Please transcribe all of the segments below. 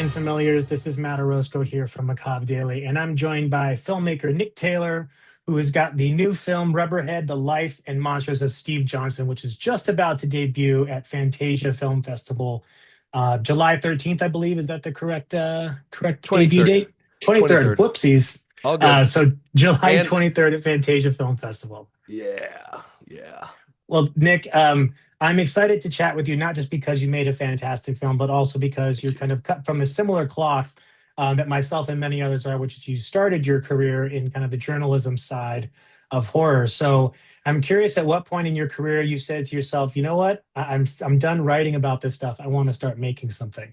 and familiars. This is Matt Orozco here from Macabre Daily, and I'm joined by filmmaker Nick Taylor, who has got the new film Rubberhead, The Life and Monsters of Steve Johnson, which is just about to debut at Fantasia Film Festival, July 13th, I believe. Is that the correct debut 23rd. date? 23rd. 23rd. Whoopsies. All good. So July And 23rd at Fantasia Film Festival. yeah, yeah. Well, Nick, I'm excited to chat with you, not just because you made a fantastic film, but also because Thank you're you. kind of cut from a similar cloth that myself and many others are, which is you started your career in kind of the journalism side of horror. So I'm curious at what point in your career you said to yourself, you know what, I'm done writing about this stuff. I want to start making something.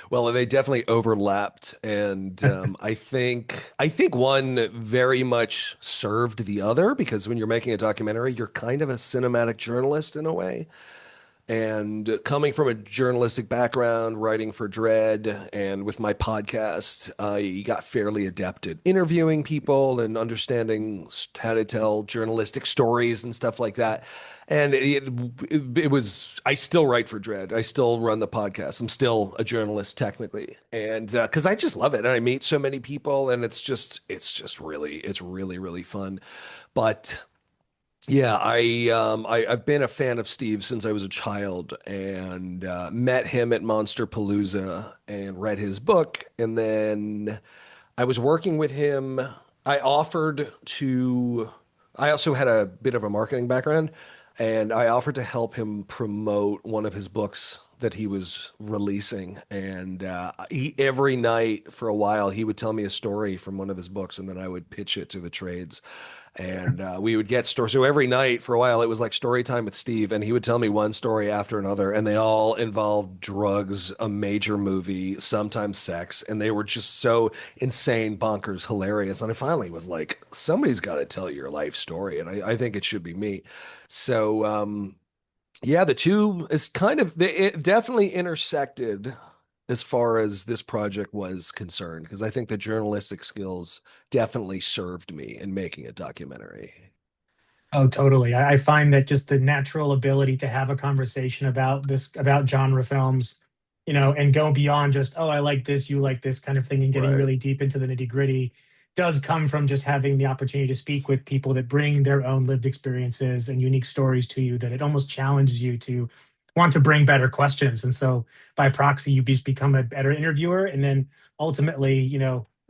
Well, they definitely overlapped, and I think one very much served the other because when you're making a documentary, you're kind of a cinematic journalist in a way. And coming from a journalistic background, writing for Dread, and with my podcast, I got fairly adept at interviewing people and understanding how to tell journalistic stories and stuff like that. And it was, I still write for Dread. I still run the podcast. I'm still a journalist technically. And because I just love it. And I meet so many people and it's really, really fun. But yeah, I've been a fan of Steve since I was a child and met him at Monster Palooza and read his book. And then I was working with him. I offered to, I also had a bit of a marketing background, and I offered to help him promote one of his books that he was releasing. And every night for a while, he would tell me a story from one of his books, and then I would pitch it to the trades and we would get stories. So every night for a while, it was like story time with Steve, and he would tell me one story after another, and they all involved drugs, a major movie, sometimes sex, and they were just so insane, bonkers, hilarious. And I finally was like, somebody's got to tell your life story, and I think it should be me. So yeah, the two is kind of it definitely intersected as far as this project was concerned, because I think the journalistic skills definitely served me in making a documentary. Oh, totally. I find that just the natural ability to have a conversation about this, about genre films, and go beyond just, oh, I like this, you like this kind of thing, and getting Right. really deep into the nitty-gritty does come from just having the opportunity to speak with people that bring their own lived experiences and unique stories to you, that it almost challenges you to want to bring better questions. And so by proxy, you just become a better interviewer. And then ultimately,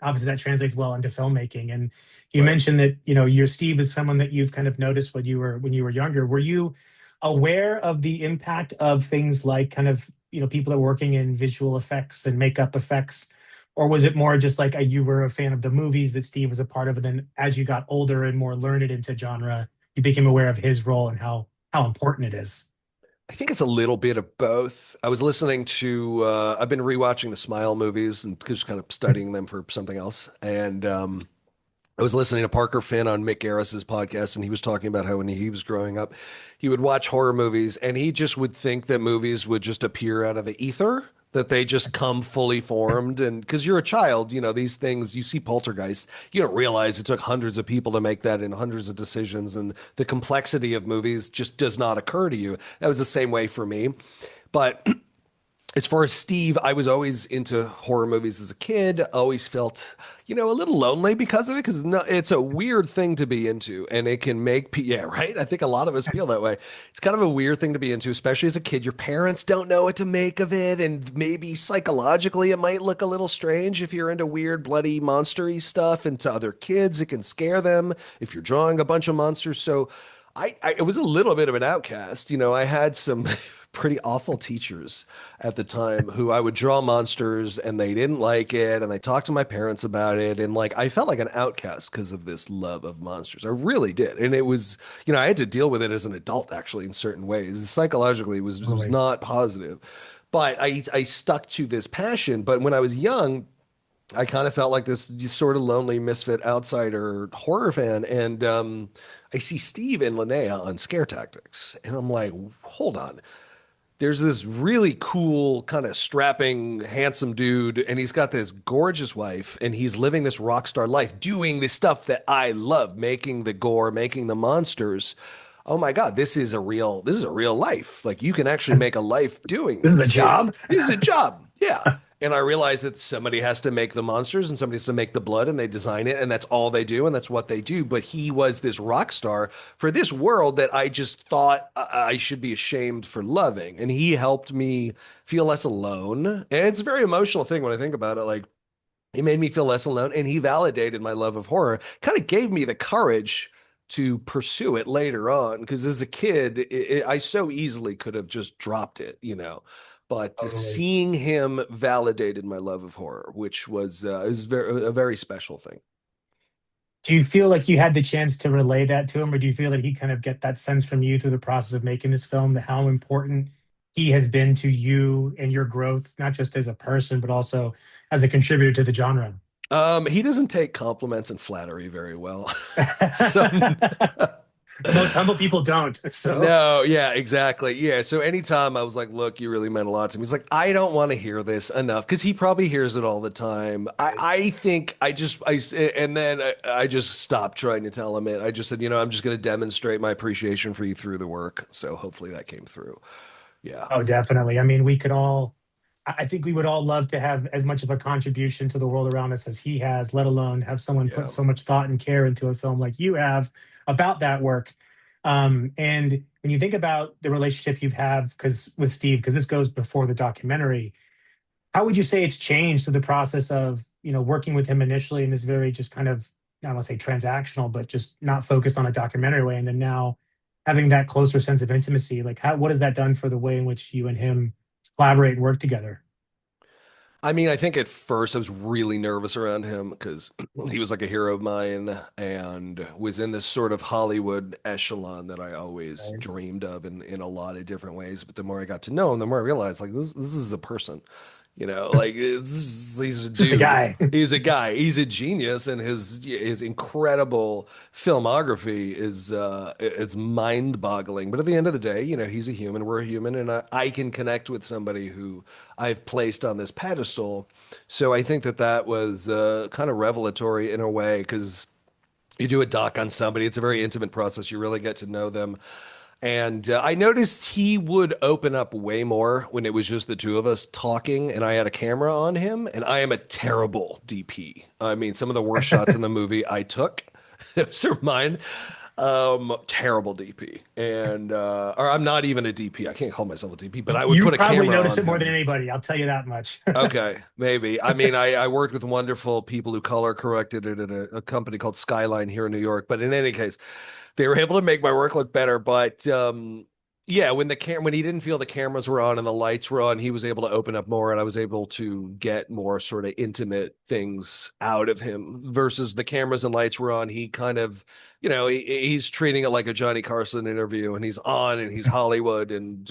obviously that translates well into filmmaking. And you Right. mentioned that, your Steve is someone that you've kind of noticed when you were younger. Were you aware of the impact of things like kind of, people that are working in visual effects and makeup effects? Or was it more just like you were a fan of the movies that Steve was a part of, and then as you got older and more learned into genre, you became aware of his role and how important it is? I think it's a little bit of both. I was listening to, I've been rewatching the Smile movies and just kind of studying them for something else. And I was listening to Parker Finn on Mick Garris's podcast, and he was talking about how when he was growing up, he would watch horror movies and he just would think that movies would just appear out of the ether, that they just come fully formed. And because you're a child, these things, you see Poltergeist, you don't realize it took hundreds of people to make that and hundreds of decisions. And the complexity of movies just does not occur to you. That was the same way for me. But as far as Steve, I was always into horror movies as a kid. Always felt, a little lonely because of it, because no, it's a weird thing to be into, and it can make, yeah, right. I think a lot of us feel that way. It's kind of a weird thing to be into, especially as a kid. Your parents don't know what to make of it, and maybe psychologically it might look a little strange if you're into weird, bloody, monstery stuff. And to other kids, it can scare them if you're drawing a bunch of monsters. So I was a little bit of an outcast. I had some pretty awful teachers at the time who I would draw monsters and they didn't like it, and they talked to my parents about it, and like I felt like an outcast because of this love of monsters. I really did. And it was, I had to deal with it as an adult actually in certain ways. Psychologically it was Totally. not positive. But I stuck to this passion. But when I was young, I kind of felt like this sort of lonely misfit outsider horror fan. And I see Steve and Linnea on Scare Tactics, and I'm like, hold on, there's this really cool, kind of strapping, handsome dude, and he's got this gorgeous wife, and he's living this rock star life, doing this stuff that I love, making the gore, making the monsters. Oh my God, this is a real life. Like you can actually make a life doing This is a this. job. This is a job. Yeah. And I realized that somebody has to make the monsters and somebody has to make the blood and they design it and that's all they do and that's what they do. But he was this rock star for this world that I just thought I should be ashamed for loving. And he helped me feel less alone. And it's a very emotional thing when I think about it. Like, he made me feel less alone and he validated my love of horror, kind of gave me the courage to pursue it later on. Because as a kid, I so easily could have just dropped it, you know. But Totally. seeing him validated my love of horror, which was is a very special thing. Do you feel like you had the chance to relay that to him, or do you feel like he kind of get that sense from you through the process of making this film, that how important he has been to you and your growth, not just as a person, but also as a contributor to the genre? He doesn't take compliments and flattery very well. So Most humble people don't. So, no, yeah, exactly. Yeah. So anytime I was like, look, you really meant a lot to me. He's like, I don't want to hear this enough because he probably hears it all the time. I think and then I just stopped trying to tell him it. I just said, I'm just going to demonstrate my appreciation for you through the work. So hopefully that came through. Yeah. oh, definitely. I mean, we could all, I think we would all love to have as much of a contribution to the world around us as he has, let alone have someone put Yeah. so much thought and care into a film like you have about that work. And when you think about the relationship you've had, because with Steve, because this goes before the documentary, how would you say it's changed through the process of, working with him initially in this very just kind of, I don't want to say transactional, but just not focused on a documentary way, and then now having that closer sense of intimacy? Like, what has that done for the way in which you and him collaborate and work together? I mean, I think at first I was really nervous around him because he was like a hero of mine and was in this sort of Hollywood echelon that I always Right? dreamed of in a lot of different ways. But the more I got to know him, the more I realized like this is a person, like he's a Just a dude. guy. He's a guy. He's a genius, and his incredible filmography is it's mind-boggling. But at the end of the day, he's a human. We're a human, and I can connect with somebody who I've placed on this pedestal. So I think that was kind of revelatory in a way because you do a doc on somebody. It's a very intimate process. You really get to know them. And I noticed he would open up way more when it was just the two of us talking and I had a camera on him. And I am a terrible DP. I mean, some of the worst shots in the movie I took, those are mine. Terrible DP. And, or I'm not even a DP. I can't call myself a DP, but I would You put a probably camera notice on it more than him. anybody. I'll tell you that much. Okay, maybe. I mean, I worked with wonderful people who color corrected it at a company called Skyline here in New York. But in any case, they were able to make my work look better. But yeah, when he didn't feel the cameras were on and the lights were on, he was able to open up more, and I was able to get more sort of intimate things out of him. Versus the cameras and lights were on, he kind of, he's treating it like a Johnny Carson interview, and he's on and he's Hollywood, and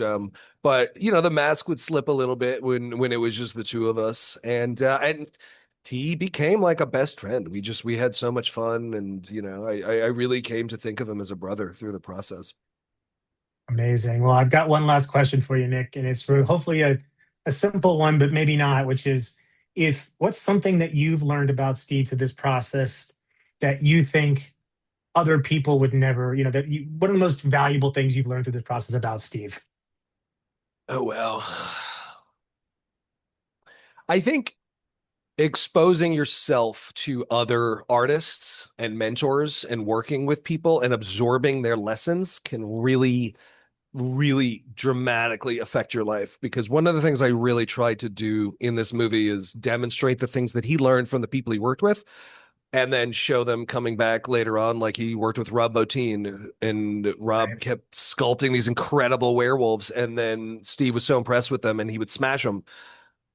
but the mask would slip a little bit when it was just the two of us, and he became like a best friend. We had so much fun, and I really came to think of him as a brother through the process. Amazing. Well, I've got one last question for you, Nick, and it's for hopefully a simple one, but maybe not, which is, if what's something that you've learned about Steve through this process that you think other people would never, what are the most valuable things you've learned through this process about Steve? Oh well. I think exposing yourself to other artists and mentors and working with people and absorbing their lessons can really really dramatically affect your life, because one of the things I really tried to do in this movie is demonstrate the things that he learned from the people he worked with and then show them coming back later on. Like, he worked with Rob Bottin and Rob Right. kept sculpting these incredible werewolves, and then Steve was so impressed with them and he would smash them.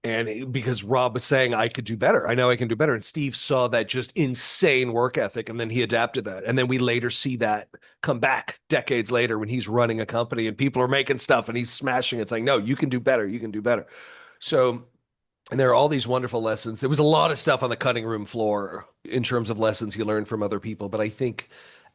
Because Rob was saying, I could do better. I know I can do better. And Steve saw that just insane work ethic. And then he adapted that. And then we later see that come back decades later when he's running a company and people are making stuff and he's smashing it, saying, no, you can do better. You can do better. So, and there are all these wonderful lessons. There was a lot of stuff on the cutting room floor in terms of lessons you learn from other people. But I think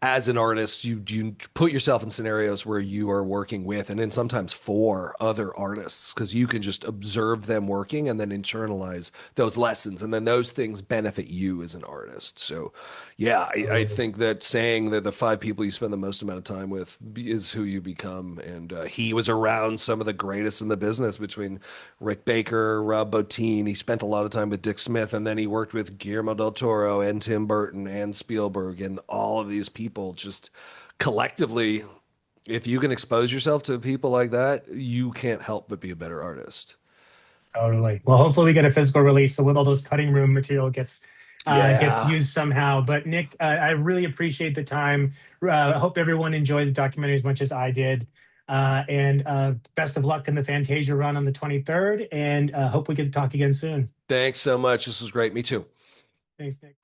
as an artist, you put yourself in scenarios where you are working with and then sometimes for other artists because you can just observe them working and then internalize those lessons, and then those things benefit you as an artist. So, yeah, I Totally. think that saying that the five people you spend the most amount of time with is who you become. And he was around some of the greatest in the business between Rick Baker, Rob Bottin. He spent a lot of time with Dick Smith, and then he worked with Guillermo del Toro and Tim Burton and Spielberg, and all of these people just collectively. If you can expose yourself to people like that, you can't help but be a better artist. Totally. Well, hopefully we get a physical release so with all those cutting room material gets Yeah. used somehow. But Nick, I really appreciate the time. I hope everyone enjoys the documentary as much as I did. And best of luck in the Fantasia run on the 23rd. And hope we get to talk again soon. Thanks so much. This was great. Me too. Thanks, Nick.